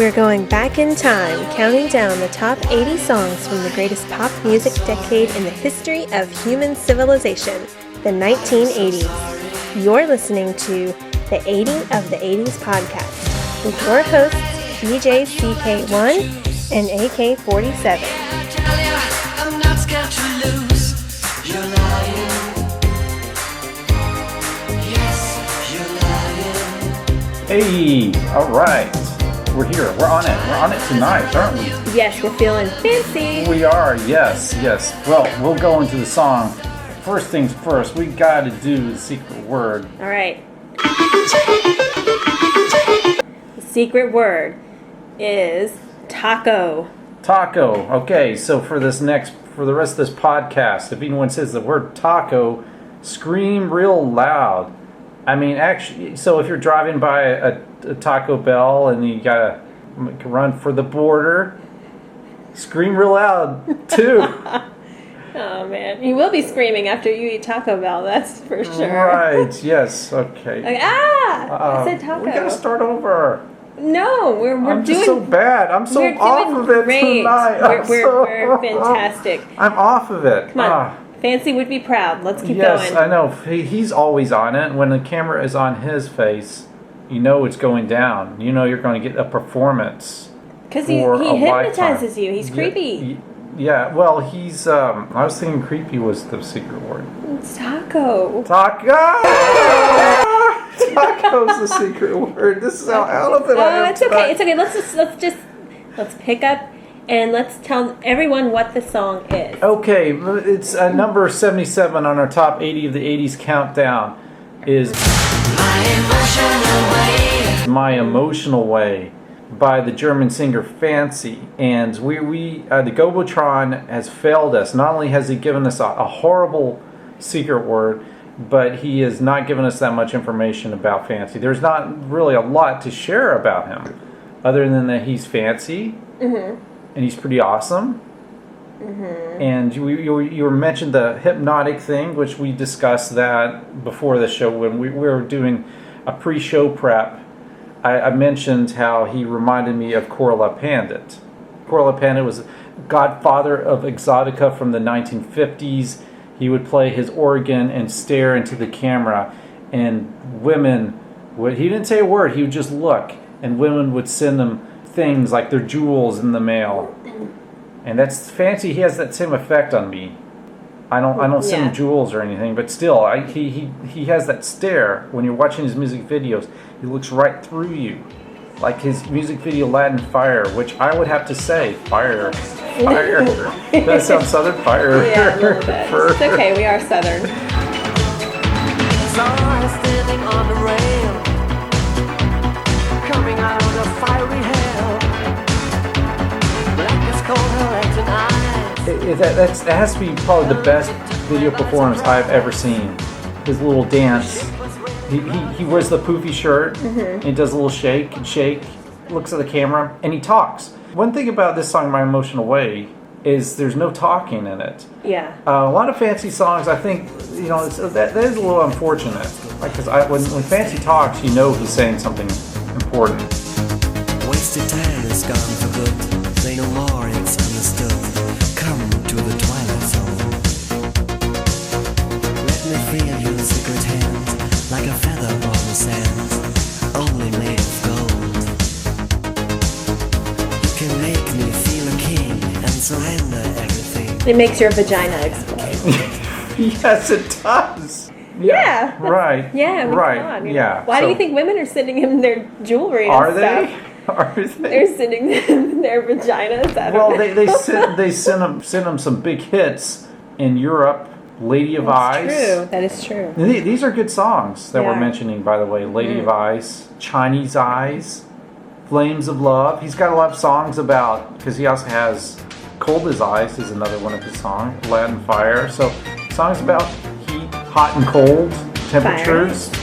We're going back in time, counting down the top 80 songs from the greatest pop music decade in the history of human civilization, the 1980s. You're listening to the 80 of the 80s podcast with your hosts, DJ CK1 and AK47. Hey, all right. We're here. We're on it. We're on it tonight, aren't we? Yes, we're feeling fancy. We are, yes. Well, we'll go into the song. First things first, we got to do the secret word. All right. The secret word is taco. Taco. Okay, so for the rest of this podcast, if anyone says the word taco, scream real loud. I mean, actually, so if you're driving by a Taco Bell and you gotta run for the border, scream real loud too. Oh man, you will be screaming after you eat Taco Bell. That's for sure. Right? Yes. Okay. Like, I said taco. We gotta start over. No, we're I'm doing. Just so bad. I'm so off of it tonight. We're fantastic. I'm off of it. Come on. Fancy would be proud. Let's keep going. Yes, I know. He's always on it. When the camera is on his face, you know it's going down. You know you're going to get a performance. Because he hypnotizes you. He's creepy. Yeah, well, he's... I was thinking creepy was the secret word. It's taco. Taco! Taco's the secret word. This is how out of it I am. It's okay. It's okay. Let's pick up. And let's tell everyone what the song is. Okay, it's number 77 on our top 80 of the 80s countdown is My Emotional Way by the German singer Fancy. And the Gobotron has failed us. Not only has he given us a horrible secret word, but he has not given us that much information about Fancy. There's not really a lot to share about him, other than that he's fancy. Mm-hmm. And he's pretty awesome. Mm-hmm. And you mentioned the hypnotic thing, which we discussed that before the show when we were doing a pre-show prep. I mentioned how he reminded me of Corla Pandit. Corla Pandit was godfather of exotica from the 1950s. He would play his organ and stare into the camera, and women would, he didn't say a word, he would just look, and women would send him things like their jewels in the mail, and that's Fancy. He has that same effect on me. I don't send him jewels or anything, but still, he has that stare when you're watching his music videos. He looks right through you, like his music video Latin Fire, which I would have to say fire. That sounds Southern fire. Yeah, a little bit. It's okay, we are Southern. Standing on the rail, coming out of the fiery hell. That has to be probably the best video performance I've ever seen. His little dance. He wears the poofy shirt, and he does a little shake, looks at the camera, and he talks. One thing about this song, My Emotional Way, is there's no talking in it. Yeah. A lot of Fancy songs, I think, that is a little unfortunate. Because when Fancy talks, you know he's saying something important. Wasted time is gone for good. Say no more, it's understood. Come to the twilight zone. Let me feel your secret hand, like a feather on the sand, only made of gold. You can make me feel a king and surrender everything. It makes your vagina explode. Yes, it does. Yeah. Right. Yeah. Right. Yeah. Why do you think women are sending him their jewelry? Are and they? Stuff? Are they? They're sending them their vaginas. Well, they sent them some big hits in Europe. Lady of Eyes. True. That is true. These are good songs that we're mentioning, by the way. Lady of Eyes, Chinese Eyes, Flames of Love. He's got a lot of songs about, because he also has Cold as Ice is another one of his songs. Latin Fire. So songs about heat, hot and cold, temperatures. Fire.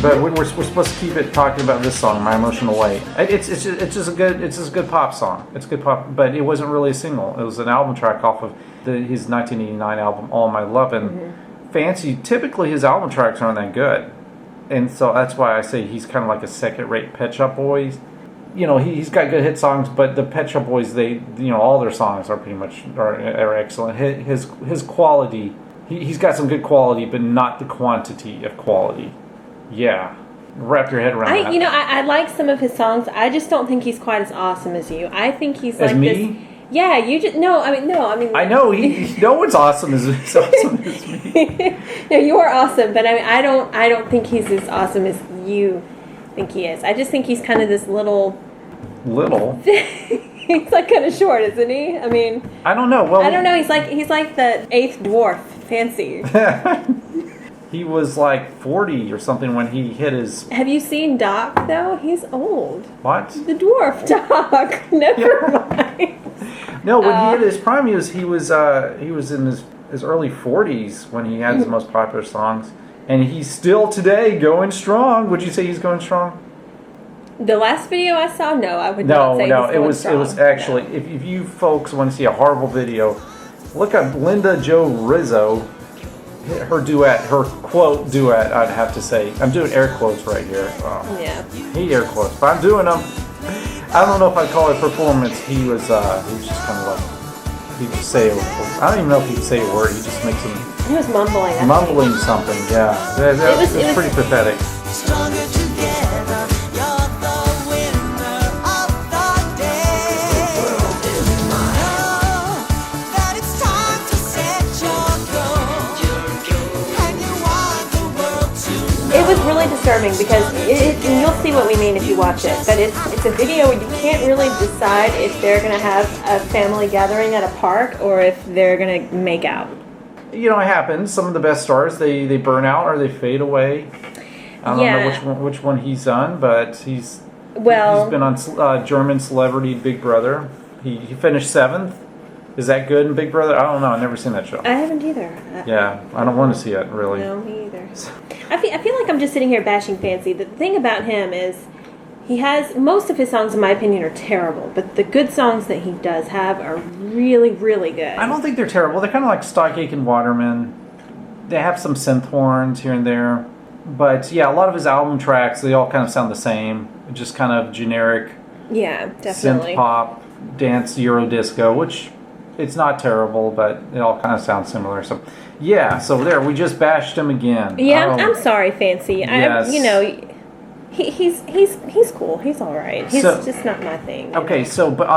But we're supposed to keep it talking about this song, "My Emotional Way." It's just a good pop song. It's good pop, but it wasn't really a single. It was an album track off of his 1989 album, "All My Lovin'." Fancy. Typically, his album tracks aren't that good, and so that's why I say he's kind of like a second-rate Pet Shop Boys. He's got good hit songs, but the Pet Shop Boys, all their songs are pretty much are excellent. His quality, he's got some good quality, but not the quantity of quality. Yeah, wrap your head around that. I like some of his songs. I just don't think he's quite as awesome as you. I think he's as like me? this. Yeah, you just no. I mean. I know no one's awesome as awesome as me. No, you are awesome, but I don't think he's as awesome as you think he is. I just think he's kind of this little. He's like kind of short, isn't he? I mean. I don't know. Well, I don't know. He's like the 8th dwarf. Fancy. He was like 40 or something when he hit his... Have you seen Doc, though? He's old. What? The dwarf Doc. Never mind. No, when he hit his prime, he was in his early 40s when he had his most popular songs. And he's still today going strong. Would you say he's going strong? The last video I saw, no, I would not say he's going strong. It was actually... No. If you folks want to see a horrible video, look up Linda Jo Rizzo. Her quote duet, I'd have to say. I'm doing air quotes right here. Oh, yeah. He air quotes, but I'm doing them. I don't know if I'd call it performance. He was just kind of like, he'd just say, I don't even know if he'd say a word. He just makes them. He was mumbling. Mumbling something, yeah. It was pretty pathetic. Stronger together, you're the winner of the day. Know that it's time to set your goal, and you want the world to know. It was really disturbing because and you'll see what we mean if you watch it. But it's a video where you can't really decide if they're going to have a family gathering at a park or if they're going to make out. It happens. Some of the best stars, they burn out or they fade away. I don't know which one he's on, but he's been on German Celebrity Big Brother. He finished 7th. Is that good in Big Brother? I don't know. I've never seen that show. I haven't either. Yeah, I don't want to see it, really. No, me either. I feel like I'm just sitting here bashing Fancy. The thing about him is he has, most of his songs, in my opinion, are terrible. But the good songs that he does have are really, really good. I don't think they're terrible. They're kind of like Stock Aitken Waterman. They have some synth horns here and there. But, yeah, a lot of his album tracks, they all kind of sound the same. Just kind of generic definitely. synth pop, dance, Euro disco, which it's not terrible, but it all kind of sounds similar. So, yeah, so there, we just bashed him again. Yeah, I'm sorry, Fancy. Yes. He's cool. He's all right. He's just not my thing. Okay, so but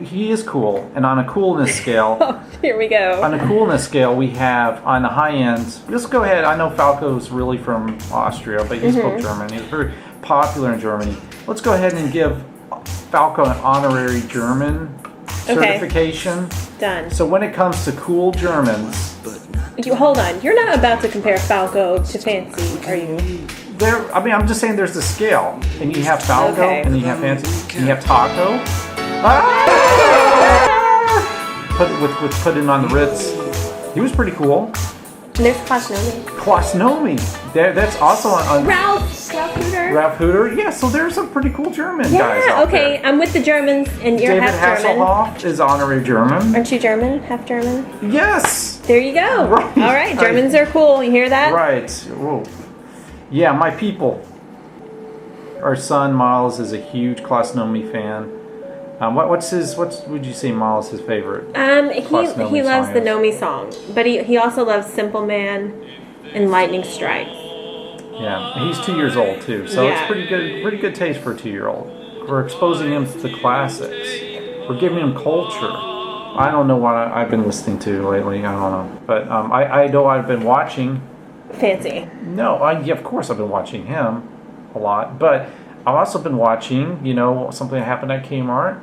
he is cool, and on a coolness scale. Oh, here we go. On a coolness scale, we have on the high end. Let's go ahead. I know Falco's really from Austria, but he spoke German. He was very popular in Germany. Let's go ahead and give Falco an honorary German certification. Done. So when it comes to cool Germans, hold on. You're not about to compare Falco to Fancy, are you? I'm just saying there's the scale. And you have Falco, and then you have Fancy, and you have Taco. Put in on the Ritz. He was pretty cool. And there's Klaus Nomi. That's also on Ralph Hooter. Ralph Hooter. Yeah, so there's some pretty cool German guys out there. I'm with the Germans, and you're David half German. Hasselhoff is honorary German. Aren't you German? Half German? Yes. There you go. Right. All right, Germans are cool. You hear that? Right. Whoa. Yeah, my people. Our son Miles is a huge Klaus Nomi fan. What would you say Miles his favorite? He loves the Nomi song, but he also loves Simple Man and Lightning Strikes. Yeah, he's 2 years old too, so it's pretty good taste for a 2-year-old. We're exposing him to classics. We're giving him culture. I don't know what I've been listening to lately. I don't know, but I know I've been watching. Fancy. No, of course I've been watching him a lot, but I've also been watching, something that happened at Kmart.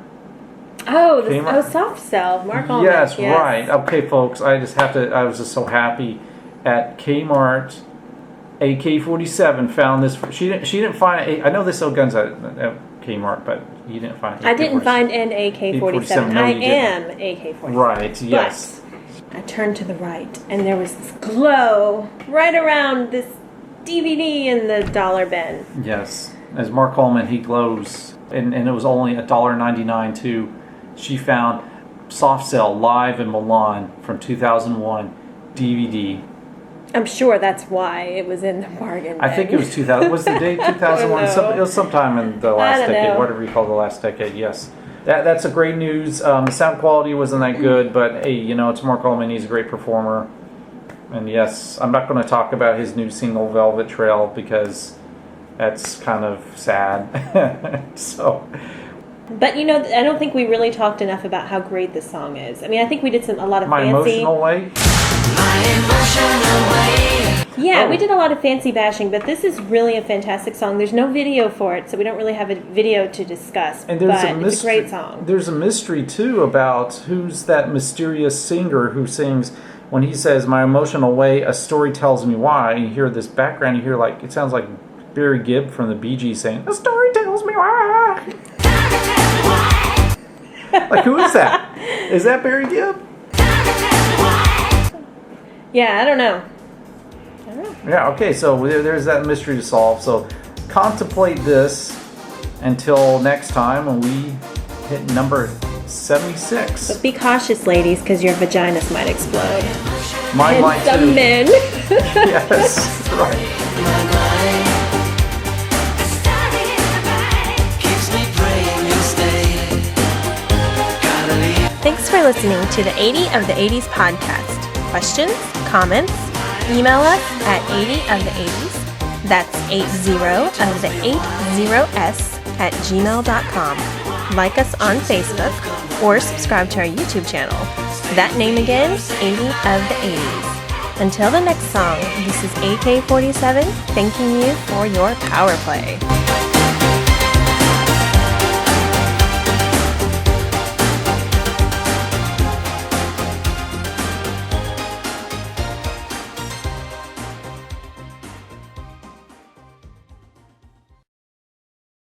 Oh, Soft Cell, Marc Almond. Yes, right. Okay, folks, I was just so happy at Kmart. AK-47 found this. She didn't find it. I know they sell guns at Kmart, but you didn't find it. I didn't find an AK-47. No, I am AK-47. Right, yes. But I turned to the right, and there was this glow right around this DVD in the dollar bin. Yes. As Marc Coleman, he glows, and it was only $1.99 too. She found Soft Cell live in Milan from 2001 DVD. I'm sure that's why it was in the bargain bin. I think it was 2000. Was the date 2001? It was sometime in the last decade, whatever you call the last decade. Yes, that's a great news. The sound quality wasn't that good, but hey, it's Marc Coleman. He's a great performer. And yes, I'm not going to talk about his new single "Velvet Trail" because that's kind of sad. So. But I don't think we really talked enough about how great this song is. I mean, I think we did a lot of My fancy... Emotional Way? Yeah, we did a lot of fancy bashing, but this is really a fantastic song. There's no video for it, so we don't really have a video to discuss, and there's but it's a great song. There's a mystery, too, about who's that mysterious singer who sings, when he says, "My emotional way, a story tells me why." You hear this background, you hear it sounds like Barry Gibb from the Bee Gees saying, "A story tells me why." Who is that? Is that Barry Gibb? Yeah, I don't know. Yeah, okay, so there's that mystery to solve. So contemplate this until next time when we hit number 76. But be cautious, ladies, because your vaginas might explode. Mine might too. Some men. Yes, right. Thanks for listening to the 80 of the 80s podcast. Questions? Comments? Email us at 80ofthe80s. That's 80ofthe80s at gmail.com. Like us on Facebook or subscribe to our YouTube channel. That name again, 80 of the 80s. Until the next song, this is AK-47 thanking you for your power play.